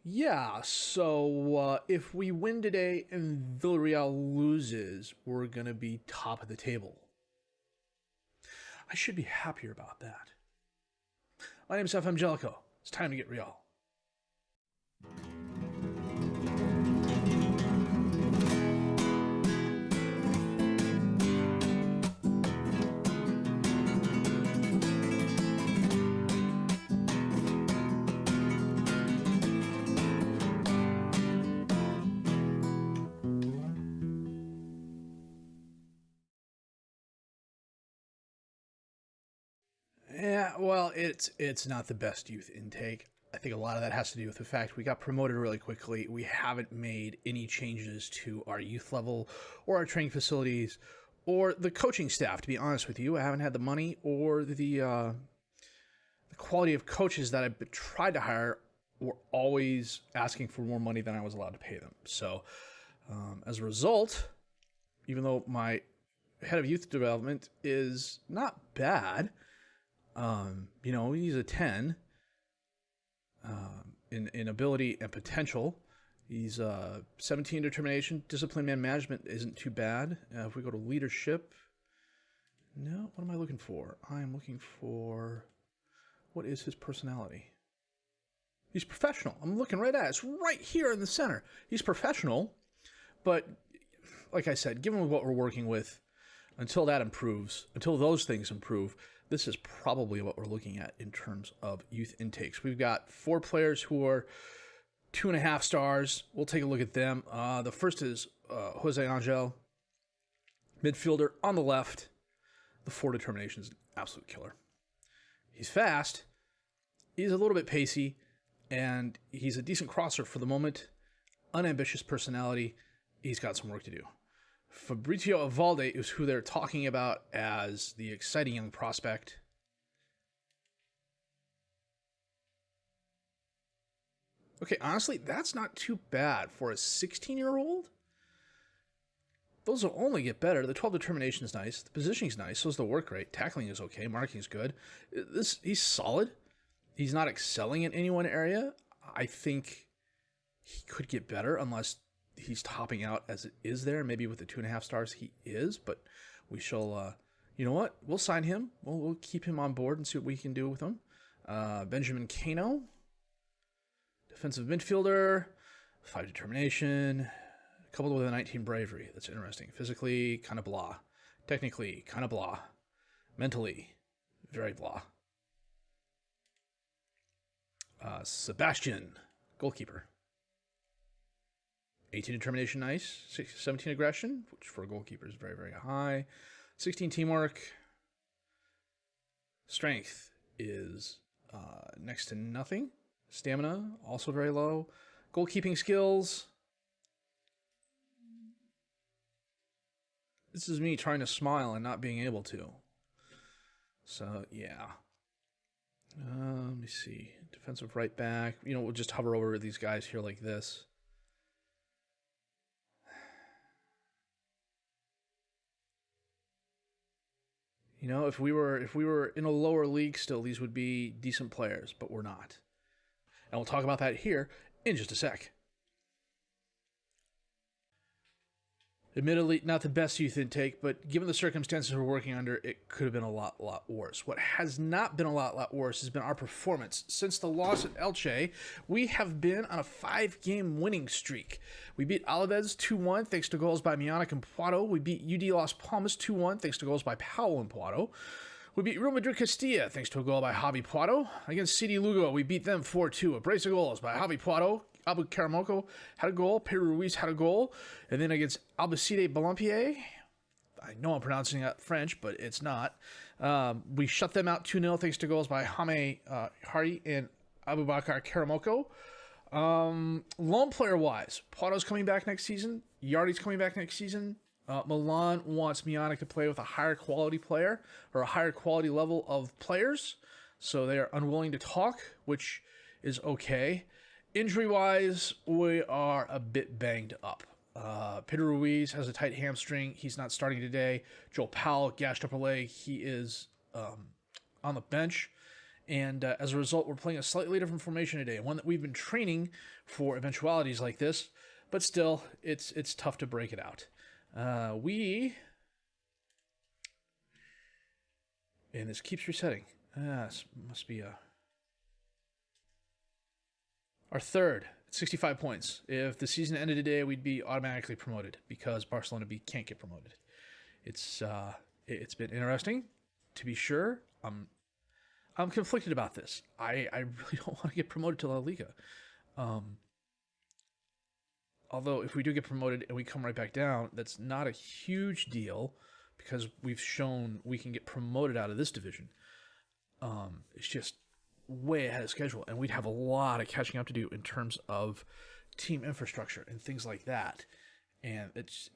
Yeah, so if we win today and Villarreal loses, we're going to be top of the table. I should be happier about that. My name is FM20. It's time to get real. Yeah, well, it's not the best youth intake. I think a lot of that has to do with the fact we got promoted really quickly. We haven't made any changes to our youth level or our training facilities or the coaching staff, to be honest with you. I haven't had the money or the quality of coaches that I've tried to hire were always asking for more money than I was allowed to pay them. So as a result, even though my head of youth development is not bad, he's a 10 in ability and potential. He's 17 determination. Discipline man management isn't too bad. If we go to leadership, no, what am I looking for? I'm looking for, what is his personality? He's professional. I'm looking right at it. It's right here in the center. He's professional, but like I said, given what we're working with, until that improves, until those things improve, this is probably what we're looking at in terms of youth intakes. We've got 4 players who are 2.5 stars. We'll take a look at them. The first is Jose Angel, midfielder on the left. The 4 determination is an absolute killer. He's fast. He's a little bit pacey, and he's a decent crosser for the moment. Unambitious personality. He's got some work to do. Fabrizio Avalde is who they're talking about as the exciting young prospect. Okay, honestly, that's not too bad for a 16-year-old. Those will only get better. The 12 determination is nice. The positioning is nice. So is the work rate. Tackling is okay. Marking is good. He's solid. He's not excelling in any one area. I think he could get better unless he's topping out as it is there. Maybe with the 2.5 stars he is, but we shall, you know what? We'll sign him. We'll keep him on board and see what we can do with him. Benjamin Cano, defensive midfielder, 5 determination, coupled with a 19 bravery. That's interesting. Physically, kind of blah. Technically, kind of blah. Mentally, very blah. Sebastian, goalkeeper. 18 determination, nice. 17 aggression, which for a goalkeeper is very, very high. 16 teamwork. Strength is next to nothing. Stamina, also very low. Goalkeeping skills. This is me trying to smile and not being able to. So, yeah. Let me see. Defensive right back. We'll just hover over these guys here like this. If we were in a lower league still, these would be decent players, but we're not. And we'll talk about that here in just a sec. Admittedly, not the best youth intake, but given the circumstances we're working under, it could have been a lot worse. What has not been a lot worse has been our performance. Since the loss at Elche, we have been on a 5-game winning streak. We beat Alaves 2-1 thanks to goals by Mionic and Puato. We beat UD Las Palmas 2-1 thanks to goals by Powell and Puato. We beat Real Madrid Castilla thanks to a goal by Javi Puato. Against CD Lugo, we beat them 4-2. A brace of goals by Javi Puato. Abu Karamoko had a goal. Pedro Ruiz had a goal. And then against Albacete Balompié, I know I'm pronouncing that French, but it's not. We shut them out 2-0 thanks to goals by Jaime Hari and Abubakar Karamoko. Loan player-wise, Puato's coming back next season. Yardi's coming back next season. Milan wants Mionic to play with a higher quality player or a higher quality level of players. So they are unwilling to talk, which is okay. Injury-wise, we are a bit banged up. Pedro Ruiz has a tight hamstring. He's not starting today. Joel Powell gashed up a leg. He is on the bench. And as a result, we're playing a slightly different formation today, one that we've been training for eventualities like this, but still, it's tough to break it out. And this keeps resetting. This must be our third, 65 points. If the season ended today, we'd be automatically promoted because Barcelona B can't get promoted. It's been interesting, to be sure. I'm conflicted about this. I really don't want to get promoted to La Liga. Although if we do get promoted and we come right back down, that's not a huge deal because we've shown we can get promoted out of this division. It's just way ahead of schedule, and we'd have a lot of catching up to do in terms of team infrastructure and things like that. And it's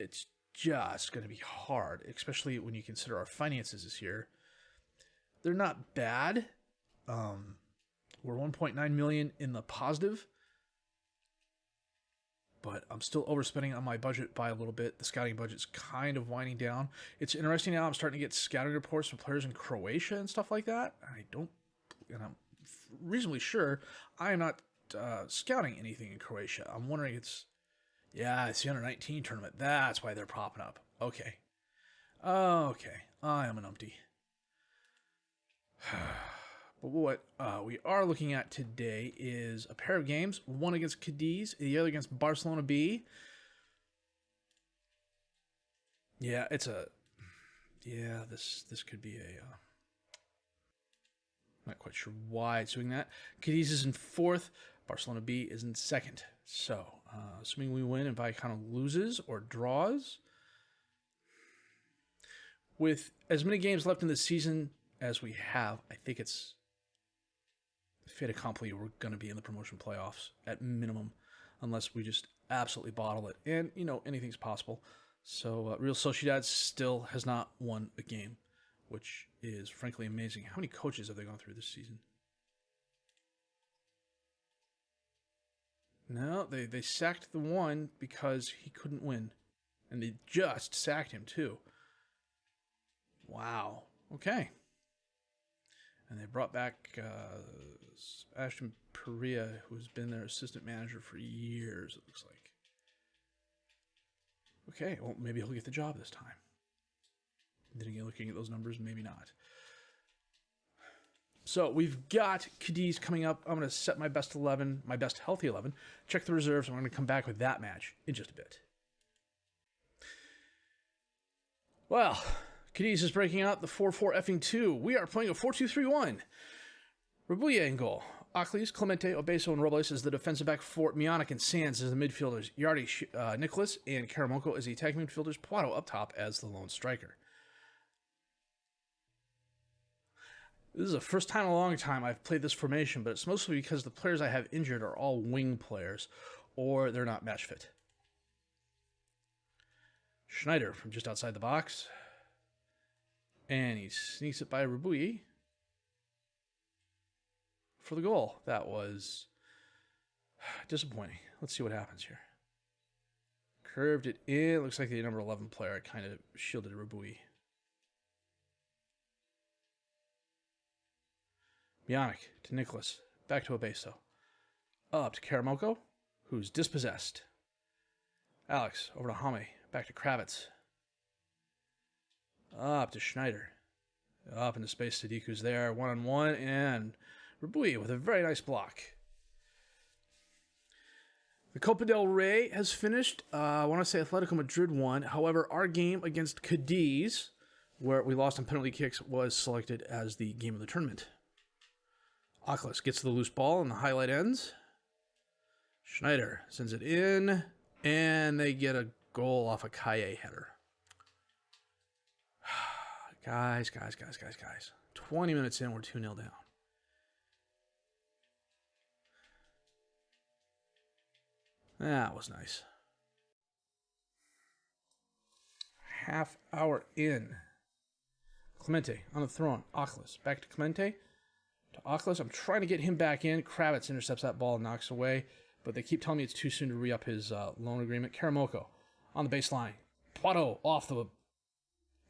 just going to be hard, especially when you consider our finances this year. They're not bad. We're 1.9 million in the positive, but I'm still overspending on my budget by a little bit. The scouting budget's kind of winding down. It's interesting now. I'm starting to get scouting reports from players in Croatia and stuff like that. And I'm reasonably sure I am not scouting anything in Croatia. I'm wondering it's the under-19 tournament. That's why they're popping up. Okay. I am an umpty. But what we are looking at today is a pair of games, one against Cadiz, the other against Barcelona B. This could be not quite sure why it's doing that. Cadiz is in 4th, Barcelona B is in 2nd. So, assuming we win and Vallecano loses or draws, with as many games left in the season as we have, I think it's fait accompli. We're going to be in the promotion playoffs at minimum, unless we just absolutely bottle it. And, anything's possible. So, Real Sociedad still has not won a game, which is frankly amazing. How many coaches have they gone through this season? No, they sacked the one because he couldn't win. And they just sacked him, too. Wow. Okay. And they brought back Ashton Perea, who's been their assistant manager for years, it looks like. Okay, well, maybe he'll get the job this time. Then again, looking at those numbers, maybe not. So we've got Cadiz coming up. I'm going to set my best 11, my best healthy 11, check the reserves, and I'm going to come back with that match in just a bit. Well, Cadiz is breaking out the 4-4 FM20. We are playing a 4-2-3-1. Rabuya in goal. Aclis, Clemente, Obeso, and Robles is the defensive back for Mionic and Sands as the midfielders. Yardi, Nicholas, and Karamonko as the attacking midfielders. Poitot up top as the lone striker. This is the first time in a long time I've played this formation, but it's mostly because the players I have injured are all wing players, or they're not match fit. Schneider from just outside the box. And he sneaks it by Rabuyi for the goal. That was disappointing. Let's see what happens here. Curved it in. Looks like the number 11 player kind of shielded Rabuyi. Mionic to Nicholas. Back to Obeso. Up to Karamoko, who's dispossessed. Alex over to Hame. Back to Kravitz. Up to Schneider. Up into space. Sadiku's there. One-on-one. And Rabuyi with a very nice block. The Copa del Rey has finished. I want to say Atletico Madrid won. However, our game against Cadiz, where we lost on penalty kicks, was selected as the game of the tournament. Aclis gets the loose ball and the highlight ends. Schneider sends it in. And they get a goal off a Kaye header. Guys. 20 minutes in, we're 2-0 down. That was nice. Half hour in. Clemente on the throw-in. Aclis. Back to Clemente. To Aclis. I'm trying to get him back in. Kravitz intercepts that ball and knocks away. But they keep telling me it's too soon to re-up his loan agreement. Karamoko on the baseline. Poitot off the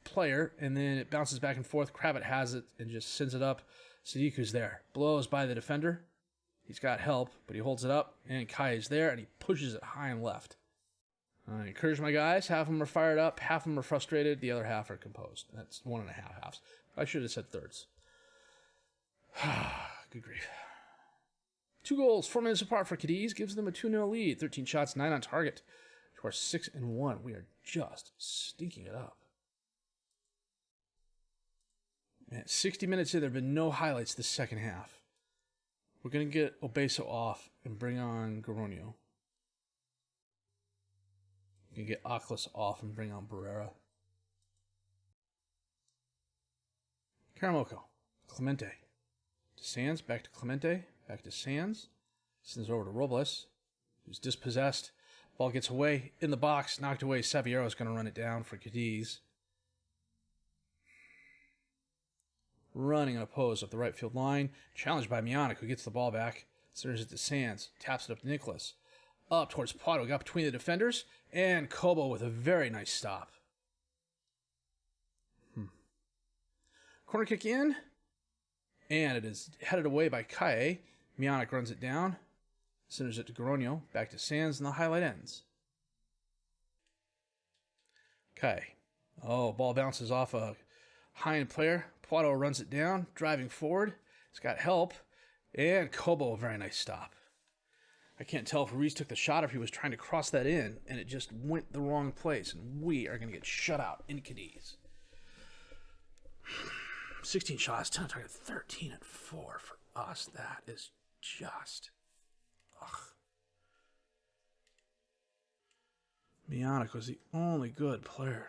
player, and then it bounces back and forth. Kravitz has it and just sends it up. Sadiku's there. Blows by the defender. He's got help, but he holds it up, and Kai is there, and he pushes it high and left. I encourage my guys. Half of them are fired up, half of them are frustrated, the other half are composed. That's 1.5 halves. I should have said thirds. Good grief. 2 goals, 4 minutes apart for Cadiz, gives them a 2-0 lead. 13 shots, 9 on target. To our 6-1. We are just stinking it up. Man, 60 minutes in, there have been no highlights this second half. We're going to get Obeso off and bring on Goronio. We're going to get Aklas off and bring on Barrera. Karamoko. Clemente. To Sands, back to Clemente. Back to Sands. Sends over to Robles, who's dispossessed. Ball gets away. In the box. Knocked away. Saviero's going to run it down for Cadiz. Running unopposed up the right field line. Challenged by Mionic, who gets the ball back. Centers it to Sands. Taps it up to Nicholas. Up towards Pato. Got between the defenders. And Kobo with a very nice stop. Corner kick in. And it is headed away by Kaye. Mionic runs it down. Centers it to Goronio. Back to Sands, and the highlight ends. Kaye. Oh, ball bounces off a high-end player. Pato runs it down, driving forward. He's got help. And Kobo, a very nice stop. I can't tell if Ruiz took the shot or if he was trying to cross that in, and it just went the wrong place, and we are going to get shut out in Cadiz. 16 shots, 10 on target, 13 and 4 for us. That is just... Ugh. Mionic was the only good player.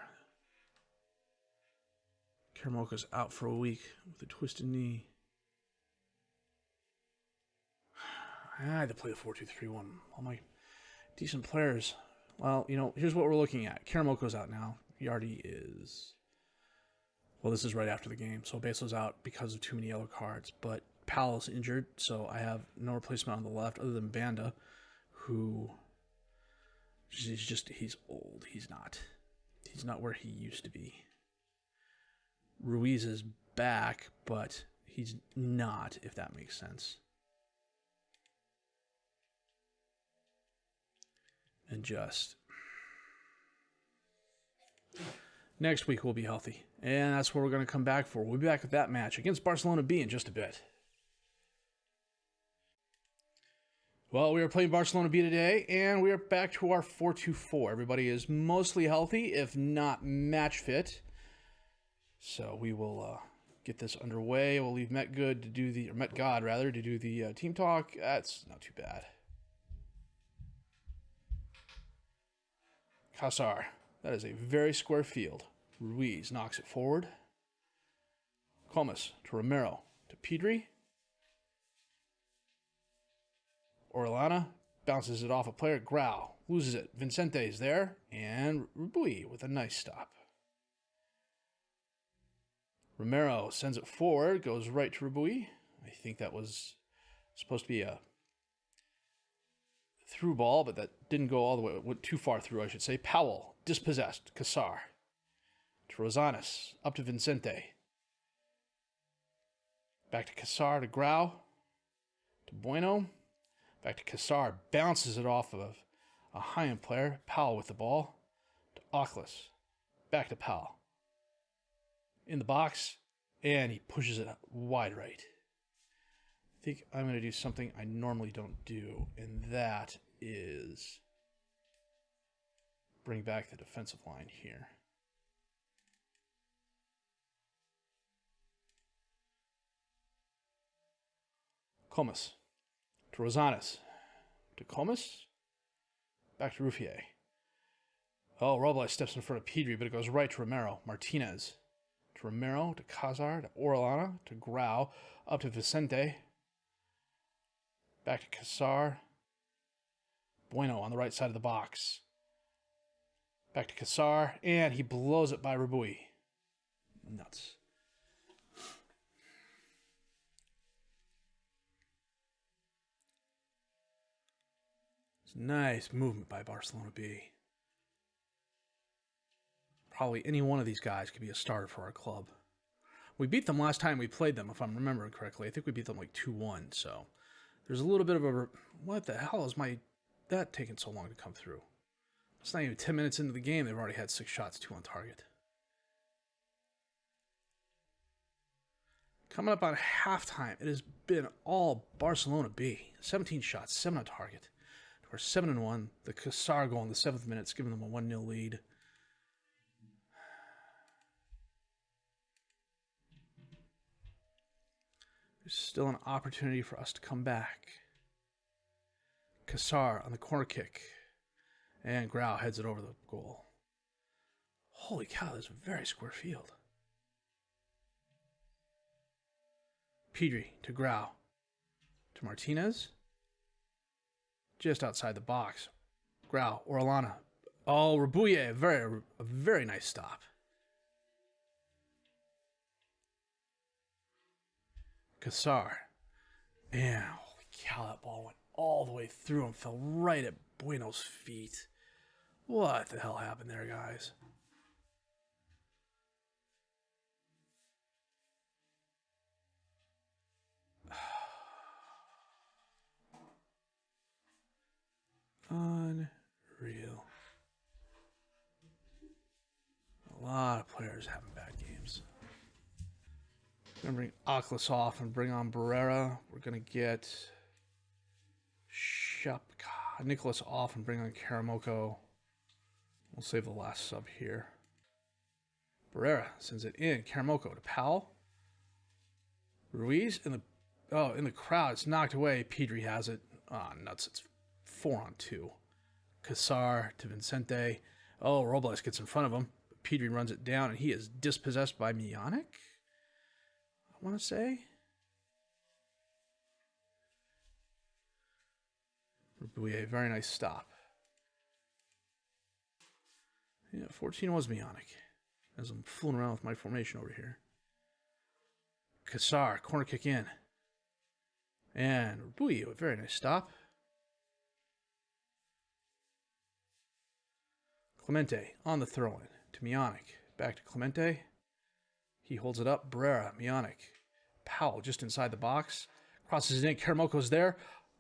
Karamoka's out for a week with a twisted knee. I had to play the 4-2-3-1. All my decent players. Well, you know, here's what we're looking at. Karamoko's out now. Yardi is... Well, this is right after the game, so Beso's out because of too many yellow cards. But Powell's injured, so I have no replacement on the left other than Banda, who... He's old. He's not where he used to be. Ruiz is back, but he's not, if that makes sense. And just... Next week we'll be healthy. And that's what we're going to come back for. We'll be back with that match against Barcelona B in just a bit. Well, we are playing Barcelona B today, and we are back to our 4-2-4. Everybody is mostly healthy, if not match fit. So we will get this underway. We'll leave Met God to do the team talk. That's not too bad. Casar. That is a very square field. Ruiz knocks it forward. Comas to Romero to Pedri. Orellana bounces it off a player. Grau loses it. Vicente is there. And Rubui with a nice stop. Romero sends it forward. Goes right to Rubui. I think that was supposed to be a through ball, but that didn't go all the way. It went too far through, I should say. Powell, dispossessed. Casar. To Rosales. Up to Vicente. Back to Casar to Grau. To Bueno. Back to Casar. Bounces it off of a high-end player. Powell with the ball. To Aklas. Back to Powell. In the box. And he pushes it wide right. I think I'm going to do something I normally don't do, and that is bring back the defensive line here. Comas to Rosales to Comas, back to Ruffier. Oh, Robles steps in front of Pedri, but it goes right to Romero. Martinez to Romero to Cazar to Orellana to Grau, up to Vicente. Back to Casar. Bueno on the right side of the box. Back to Casar, and he blows it by Rubui. Nuts. It's nice movement by Barcelona B. Probably any one of these guys could be a starter for our club. We beat them last time we played them, if I'm remembering correctly. I think we beat them like 2-1, so there's a little bit of a... What the hell is that taking so long to come through? It's not even 10 minutes into the game. They've already had 6 shots, 2 on target. Coming up on halftime, it has been all Barcelona B. 17 shots, 7 on target. We're 7-1. The Cassar goal in the 7th minute, it's giving them a 1-0 lead. There's still an opportunity for us to come back. Cassar on the corner kick. And Grau heads it over the goal. Holy cow, that's a very square field. Pedri to Grau. To Martinez. Just outside the box. Grau, Orellana. Oh, Rabouillet, a very nice stop. Cassar. And holy cow, that ball went all the way through and fell right at Bueno's feet. What the hell happened there, guys? Unreal. A lot of players having bad games. We're going to bring Aklas off and bring on Barrera. We're going to get Nicholas off and bring on Karamoko. We'll save the last sub here. Barrera sends it in. Karamoko to Powell. Ruiz in the crowd. It's knocked away. Pedri has it. Ah, nuts. It's 4-on-2. Cassar to Vicente. Oh, Robles gets in front of him. Pedri runs it down, and he is dispossessed by Mionic, I want to say. Rabouillet, very nice stop. Yeah, 14 was Mionic, as I'm fooling around with my formation over here. Cassar, corner kick in. And Rabouillet, a very nice stop. Clemente on the throw-in to Mionic. Back to Clemente. He holds it up. Barrera, Mionic. Powell just inside the box. Crosses it in. Karamoko's there.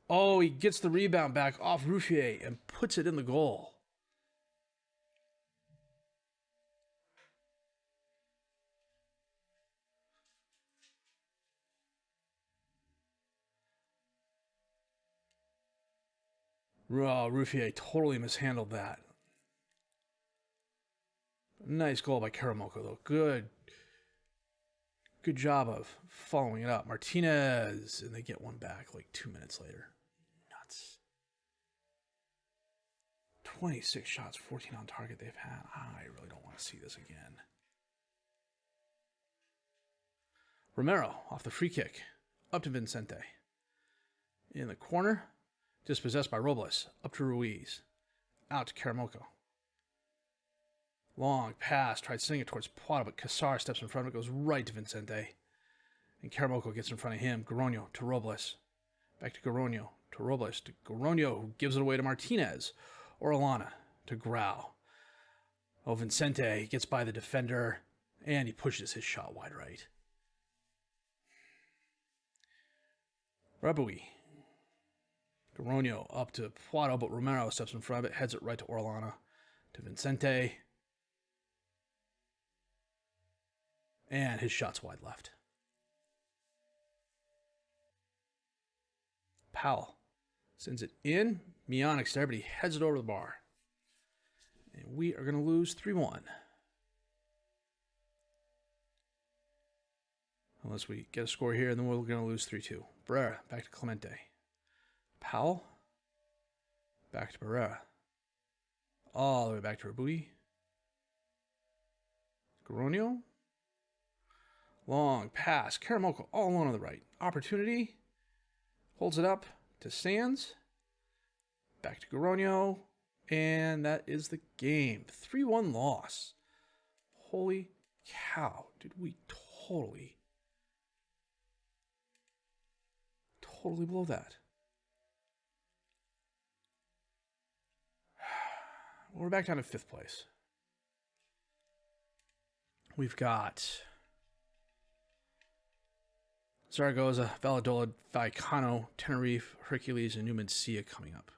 Oh, he gets the rebound back off Ruffier and puts it in the goal. Ruffier totally mishandled that. Nice goal by Karamoko, though. Good job of following it up. Martinez, and they get one back like 2 minutes later. Nuts. 26 shots, 14 on target they've had. I really don't want to see this again. Romero off the free kick. Up to Vicente. In the corner. Dispossessed by Robles. Up to Ruiz. Out to Karamoko. Long pass. Tried sending it towards Plata, but Cassar steps in front of it. Goes right to Vicente. And Karamoko gets in front of him. Goronio to Robles. Back to Goronio. To Robles. To Goronio, who gives it away to Martinez. Orellana to Grau. Oh, Vicente gets by the defender. And he pushes his shot wide right. Rabui. Goronio up to Plata, but Romero steps in front of it. Heads it right to Orellana. To Vicente. And his shot's wide left. Powell sends it in. Mionic's there, but he heads it over the bar. And we are going to lose 3-1. Unless we get a score here, and then we're going to lose 3-2. Barrera, back to Clemente. Powell. Back to Barrera. All the way back to Rabui. Goronio. Long pass. Karamoko all alone on the right. Opportunity. Holds it up to Sands. Back to Goronio. And that is the game. 3-1 loss. Holy cow. Did we totally blow that? Well, we're back down to 5th place. We've got Zaragoza, Valladolid, Vallecano, Tenerife, Hercules, and Numancia coming up.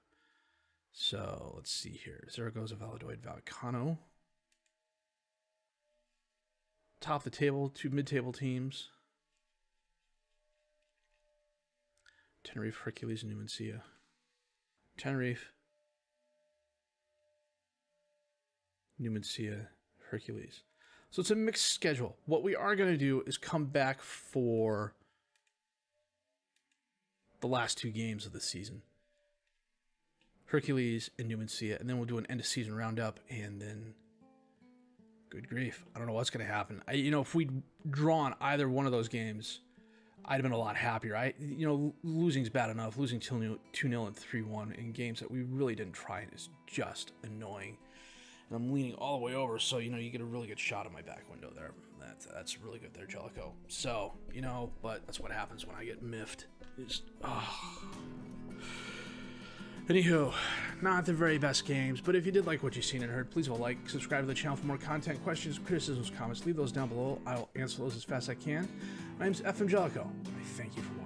So let's see here. Zaragoza, Valladolid, Vallecano. Top of the table, 2 mid-table teams. Tenerife, Hercules, and Numancia. Tenerife, Numancia, Hercules. So it's a mixed schedule. What we are going to do is come back for the last 2 games of the season. Hercules and Numancia, and then we'll do an end-of-season roundup, and then, good grief, I don't know what's going to happen. If we'd drawn either one of those games, I'd have been a lot happier. Losing's bad enough. Losing 2-0 and 3-1 in games that we really didn't try is just annoying. And I'm leaning all the way over, so, you get a really good shot of my back window there. That's really good there, Jellico. So, but that's what happens when I get miffed. Anywho, not the very best games, but if you did like what you've seen and heard, please leave a like, subscribe to the channel for more content, questions, criticisms, comments. Leave those down below. I'll answer those as fast as I can. My name's FM Jellico. I thank you for watching.